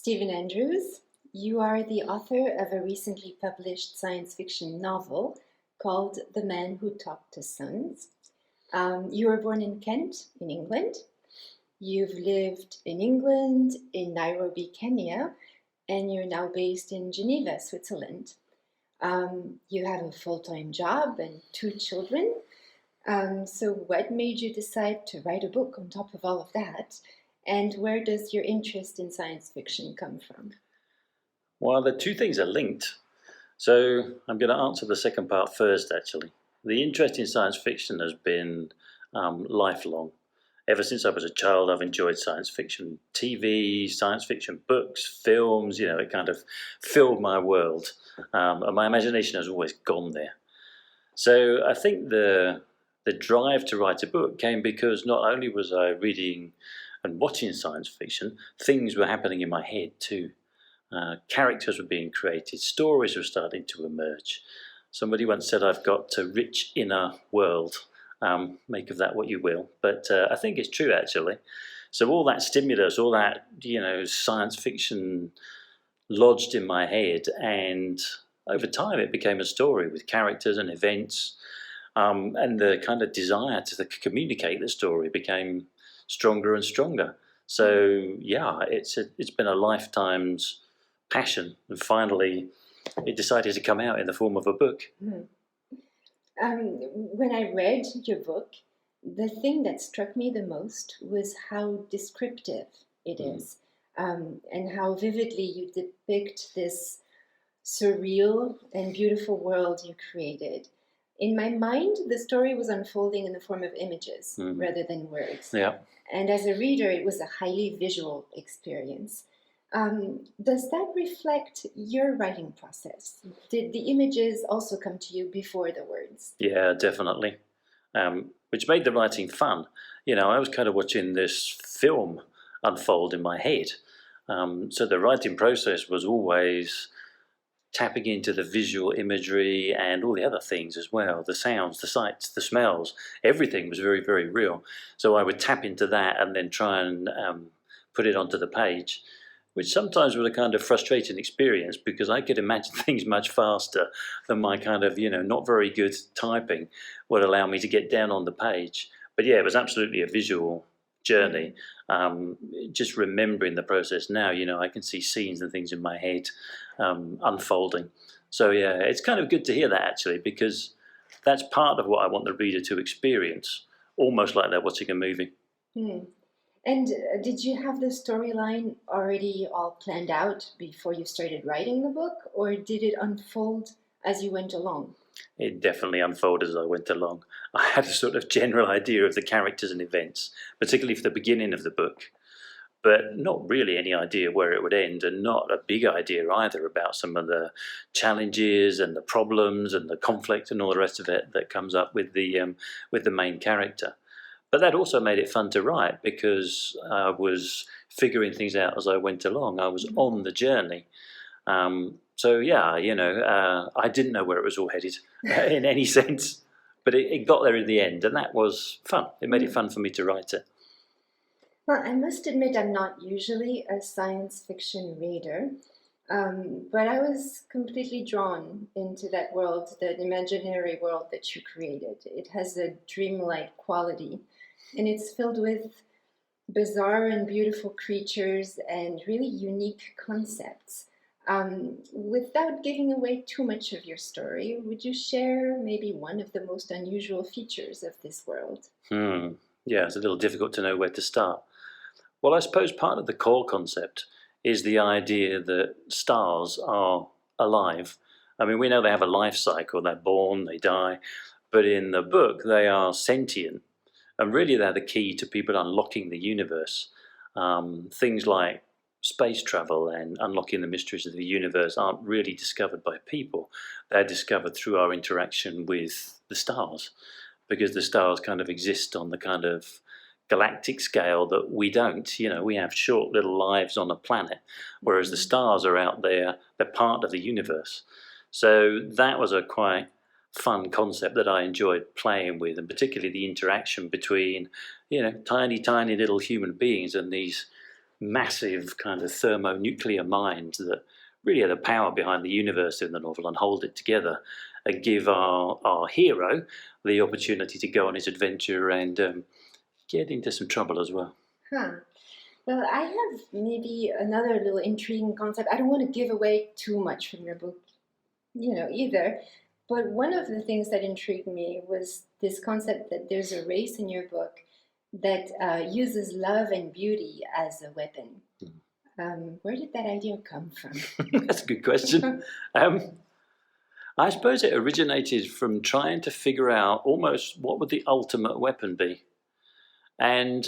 Stephen Andrews. You are the author of a recently published science fiction novel called The Man Who Talked to Suns. You were born in Kent, in England. You've lived in England, in Nairobi, Kenya, and you're now based in Geneva, Switzerland. You have a full-time job and two children. So what made you decide to write a book on top of all of that? And where does your interest in science fiction come from? Well, the two things are linked. So I'm going to answer the second part first, actually. The interest in science fiction has been lifelong. Ever since I was a child, I've enjoyed science fiction TV, science fiction books, films. It kind of filled my world. And my imagination has always gone there. So I think the drive to write a book came because not only was I reading and watching science fiction, things were happening in my head too. Characters were being created, stories were starting to emerge. Somebody once said I've got a rich inner world. Make of that what you will, but I think it's true actually. So all that stimulus, all that science fiction lodged in my head, and over time it became a story with characters and events, and the kind of desire to communicate the story became stronger and stronger. So yeah, it's been a lifetime's passion, and finally it decided to come out in the form of a book. When I read your book, the thing that struck me the most was how descriptive it is, and how vividly you depict this surreal and beautiful world you created. In my mind, the story was unfolding in the form of images rather than words. Yeah. And as a reader, it was a highly visual experience. Does that reflect your writing process? Did the images also come to you before the words? Yeah, definitely. Which made the writing fun. I was kind of watching this film unfold in my head. So the writing process was always tapping into the visual imagery and all the other things as well, the sounds, the sights, the smells, everything was very, very real. So I would tap into that and then try and put it onto the page, which sometimes was a kind of frustrating experience because I could imagine things much faster than my kind of, not very good typing would allow me to get down on the page. But yeah, it was absolutely a visual journey. Just remembering the process now, I can see scenes and things in my head unfolding. So yeah, it's kind of good to hear that actually, because that's part of what I want the reader to experience, almost like they're watching a movie. And did you have the storyline already all planned out before you started writing the book, or did it unfold as you went along? It definitely unfolded as I went along. I had a sort of general idea of the characters and events, particularly for the beginning of the book, but not really any idea where it would end, and not a big idea either about some of the challenges and the problems and the conflict and all the rest of it that comes up with the main character. But that also made it fun to write because I was figuring things out as I went along. I was on the journey. So yeah, I didn't know where it was all headed in any sense, but it got there in the end, and that was fun. It made it fun for me to write it. Well, I must admit I'm not usually a science fiction reader, but I was completely drawn into that world, that imaginary world that you created. It has a dreamlike quality, and it's filled with bizarre and beautiful creatures and really unique concepts. Without giving away too much of your story, would you share maybe one of the most unusual features of this world? Yeah, it's a little difficult to know where to start. Well, I suppose part of the core concept is the idea that stars are alive. I mean, we know they have a life cycle. They're born, they die. But in the book, they are sentient. And really, they're the key to people unlocking the universe. Things like space travel and unlocking the mysteries of the universe aren't really discovered by people. They're discovered through our interaction with the stars, because the stars kind of exist on the kind of galactic scale that we don't. We have short little lives on a planet, whereas the stars are out there, they're part of the universe. So that was a quite fun concept that I enjoyed playing with, and particularly the interaction between, tiny, tiny little human beings and these massive kind of thermonuclear minds that really are the power behind the universe in the novel and hold it together, and give our hero the opportunity to go on his adventure and get into some trouble as well. Huh. Well, I have maybe another little intriguing concept. I don't want to give away too much from your book, either. But one of the things that intrigued me was this concept that there's a race in your book that uses love and beauty as a weapon. Where did that idea come from? That's a good question. I suppose it originated from trying to figure out almost what would the ultimate weapon be. And,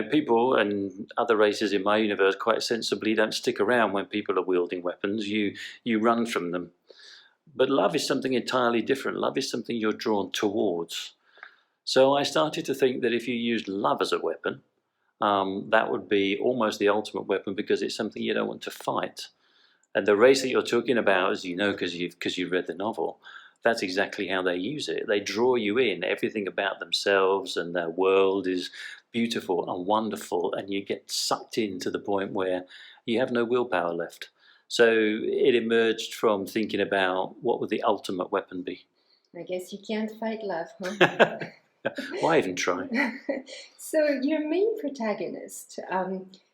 people and other races in my universe quite sensibly don't stick around when people are wielding weapons. You run from them. But love is something entirely different. Love is something you're drawn towards. So I started to think that if you used love as a weapon, that would be almost the ultimate weapon, because it's something you don't want to fight. And the race that you're talking about, as you know, because you've read the novel, that's exactly how they use it. They draw you in. Everything about themselves and their world is beautiful and wonderful, and you get sucked in to the point where you have no willpower left. So it emerged from thinking about what would the ultimate weapon be. I guess you can't fight love, huh? Why even try? So your main protagonist,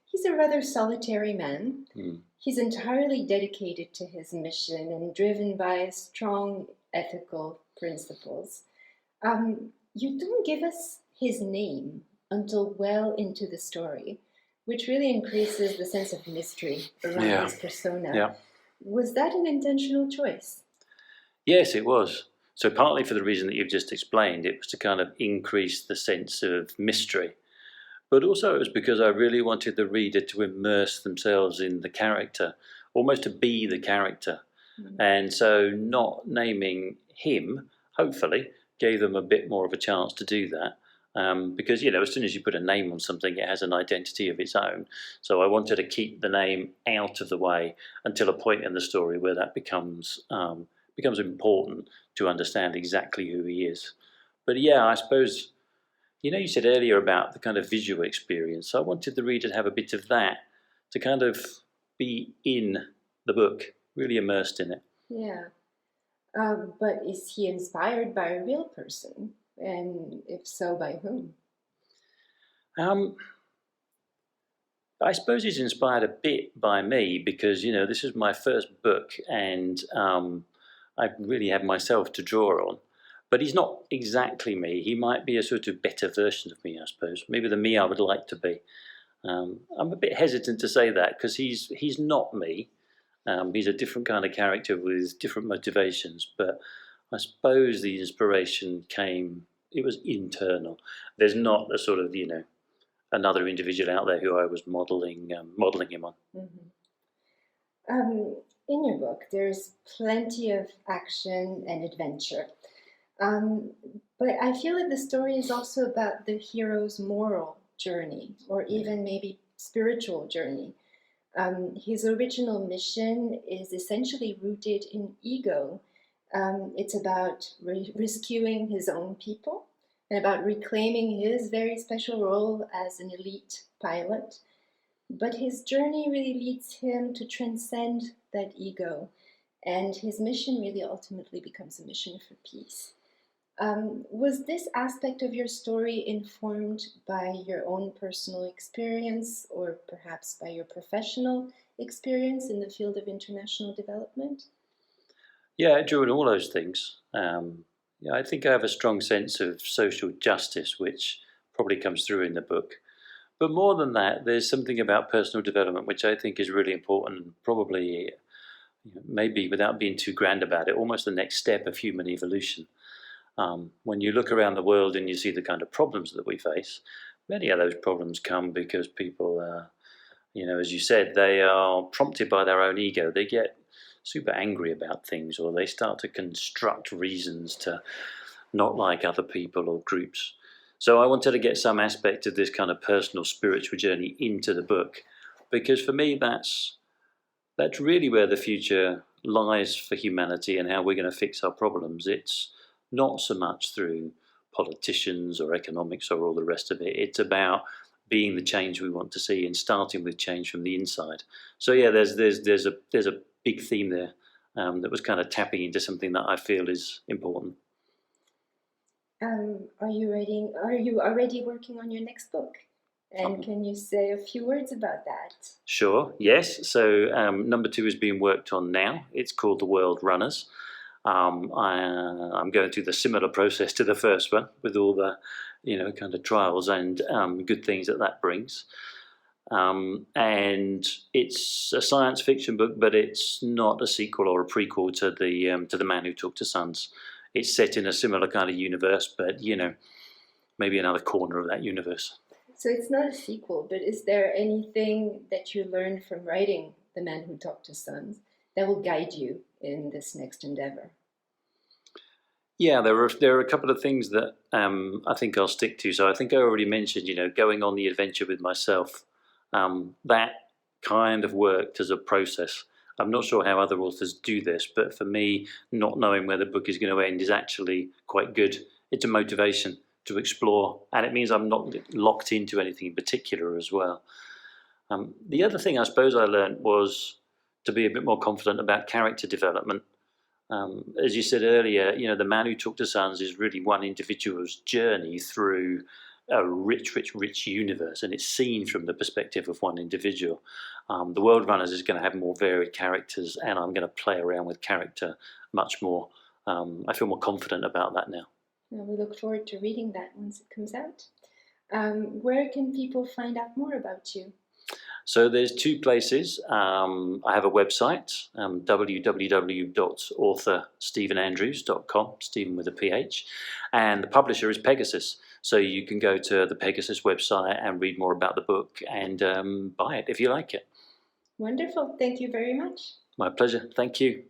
he's a rather solitary man. He's entirely dedicated to his mission and driven by strong ethical principles. You don't give us his name until well into the story, which really increases the sense of mystery around his persona. Yeah. Was that an intentional choice? Yes, it was. So partly for the reason that you've just explained, it was to kind of increase the sense of mystery. But also it was because I really wanted the reader to immerse themselves in the character, almost to be the character. And so not naming him, hopefully, gave them a bit more of a chance to do that. Because, as soon as you put a name on something, it has an identity of its own. So I wanted to keep the name out of the way until a point in the story where that becomes important to understand exactly who he is. But yeah, I suppose, you said earlier about the kind of visual experience. So I wanted the reader to have a bit of that, to kind of be in the book, really immersed in it. Yeah. But is he inspired by a real person? And if so, by whom? I suppose he's inspired a bit by me because, this is my first book, and I really have myself to draw on. But he's not exactly me. He might be a sort of better version of me, I suppose. Maybe the me I would like to be. I'm a bit hesitant to say that because he's not me. He's a different kind of character with different motivations. But I suppose the inspiration it was internal. There's not a sort of, another individual out there who I was modelling him on. In your book, there's plenty of action and adventure. But I feel that the story is also about the hero's moral journey, or even maybe spiritual journey. His original mission is essentially rooted in ego. It's about rescuing his own people and about reclaiming his very special role as an elite pilot. But his journey really leads him to transcend that ego, and his mission really ultimately becomes a mission for peace. Was this aspect of your story informed by your own personal experience, or perhaps by your professional experience in the field of international development? Yeah, I drew on all those things. I think I have a strong sense of social justice, which probably comes through in the book. But more than that, there's something about personal development which I think is really important, probably, maybe without being too grand about it, almost the next step of human evolution. When you look around the world and you see the kind of problems that we face, many of those problems come because people, as you said, they are prompted by their own ego. They get super angry about things, or they start to construct reasons to not like other people or groups. So I wanted to get some aspect of this kind of personal spiritual journey into the book, because for me that's really where the future lies for humanity and how we're going to fix our problems. It's not so much through politicians or economics or all the rest of it. It's about being the change we want to see and starting with change from the inside. So yeah, there's a big theme there that was kind of tapping into something that I feel is important. Are you already working on your next book? And can you say a few words about that? Sure, yes. So number 2 is being worked on now. It's called The World Runners. I'm going through the similar process to the first one with all the, kind of trials and good things that brings. And it's a science fiction book, but it's not a sequel or a prequel to the Man Who Talked to Sons. It's set in a similar kind of universe, but maybe another corner of that universe. So it's not a sequel, but is there anything that you learned from writing The Man Who Talked to Sons that will guide you in this next endeavor? Yeah, there are a couple of things that I think I'll stick to. So I think I already mentioned, going on the adventure with myself. That kind of worked as a process. I'm not sure how other authors do this, but for me, not knowing where the book is going to end is actually quite good. It's a motivation to explore, and it means I'm not locked into anything in particular as well. The other thing I suppose I learned was to be a bit more confident about character development. As you said earlier, the Man Who Talked to Sons is really one individual's journey through a rich universe, and it's seen from the perspective of one individual. The World Runners is going to have more varied characters, and I'm going to play around with character much more. I feel more confident about that now. Well, we look forward to reading that once it comes out. Where can people find out more about you? So there's 2 places. I have a website, www.authorstephenandrews.com, Stephen with a PH, and the publisher is Pegasus. So you can go to the Pegasus website and read more about the book and buy it if you like it. Wonderful. Thank you very much. My pleasure. Thank you.